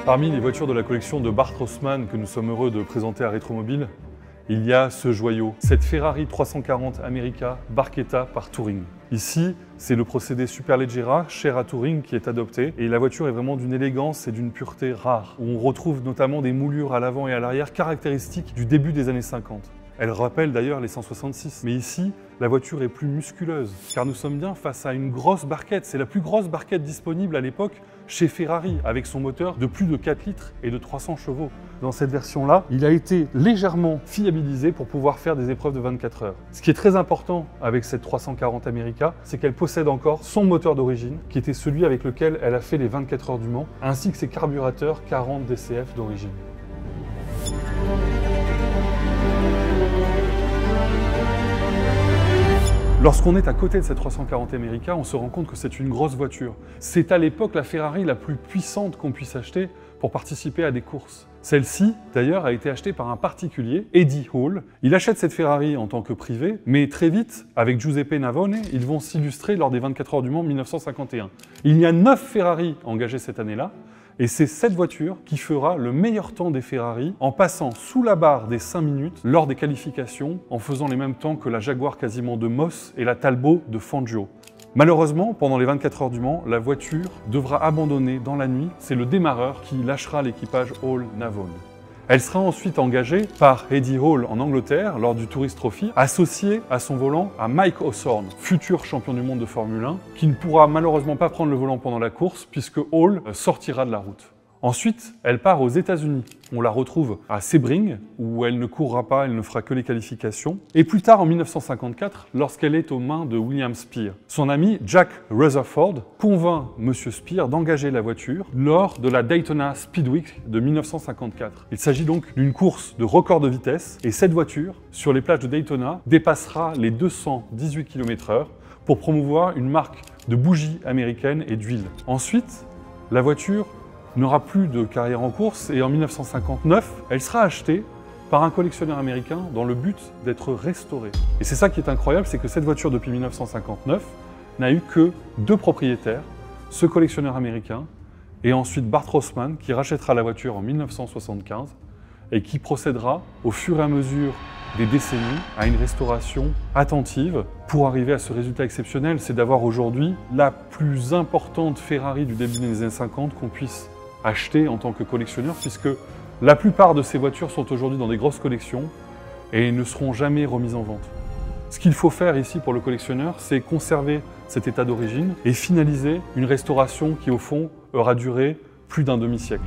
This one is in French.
Parmi les voitures de la collection de Bart Rossmann que nous sommes heureux de présenter à Rétromobile, il y a ce joyau, cette Ferrari 340 America Barchetta par Touring. Ici, c'est le procédé Superleggera, cher à Touring, qui est adopté, et la voiture est vraiment d'une élégance et d'une pureté rare, où on retrouve notamment des moulures à l'avant et à l'arrière caractéristiques du début des années 50. Elle rappelle d'ailleurs les 166, mais ici, la voiture est plus musculeuse, car nous sommes bien face à une grosse barquette. C'est la plus grosse barquette disponible à l'époque chez Ferrari, avec son moteur de plus de 4 litres et de 300 chevaux. Dans cette version-là, il a été légèrement fiabilisé pour pouvoir faire des épreuves de 24 heures. Ce qui est très important avec cette 340 America, c'est qu'elle possède encore son moteur d'origine, qui était celui avec lequel elle a fait les 24 heures du Mans, ainsi que ses carburateurs 40 DCF d'origine. Lorsqu'on est à côté de cette 340 America, on se rend compte que c'est une grosse voiture. C'est à l'époque la Ferrari la plus puissante qu'on puisse acheter pour participer à des courses. Celle-ci, d'ailleurs, a été achetée par un particulier, Eddie Hall. Il achète cette Ferrari en tant que privé, mais très vite, avec Giuseppe Navone, ils vont s'illustrer lors des 24 heures du Mans 1951. Il y a 9 Ferrari engagés cette année-là, et c'est cette voiture qui fera le meilleur temps des Ferrari en passant sous la barre des 5 minutes lors des qualifications, en faisant les mêmes temps que la Jaguar quasiment de Moss et la Talbot de Fangio. Malheureusement, pendant les 24 heures du Mans, la voiture devra abandonner dans la nuit. C'est le démarreur qui lâchera l'équipage Hall-Navone. Elle sera ensuite engagée par Eddie Hall en Angleterre lors du Tourist Trophy, associée à son volant à Mike Hawthorn, futur champion du monde de Formule 1, qui ne pourra malheureusement pas prendre le volant pendant la course puisque Hall sortira de la route. Ensuite, elle part aux États-Unis. On la retrouve à Sebring, où elle ne courra pas, elle ne fera que les qualifications. Et plus tard, en 1954, lorsqu'elle est aux mains de William Spear. Son ami Jack Rutherford convainc M. Spear d'engager la voiture lors de la Daytona Speed Week de 1954. Il s'agit donc d'une course de record de vitesse, et cette voiture, sur les plages de Daytona, dépassera les 218 km/h pour promouvoir une marque de bougies américaines et d'huile. Ensuite, la voiture n'aura plus de carrière en course et en 1959, elle sera achetée par un collectionneur américain dans le but d'être restaurée. Et c'est ça qui est incroyable, c'est que cette voiture depuis 1959 n'a eu que 2 propriétaires, ce collectionneur américain et ensuite Bart Rossmann qui rachètera la voiture en 1975 et qui procédera au fur et à mesure des décennies à une restauration attentive pour arriver à ce résultat exceptionnel, c'est d'avoir aujourd'hui la plus importante Ferrari du début des années 50 qu'on puisse acheter en tant que collectionneur, puisque la plupart de ces voitures sont aujourd'hui dans des grosses collections et ne seront jamais remises en vente. Ce qu'il faut faire ici pour le collectionneur, c'est conserver cet état d'origine et finaliser une restauration qui, au fond, aura duré plus d'un demi-siècle.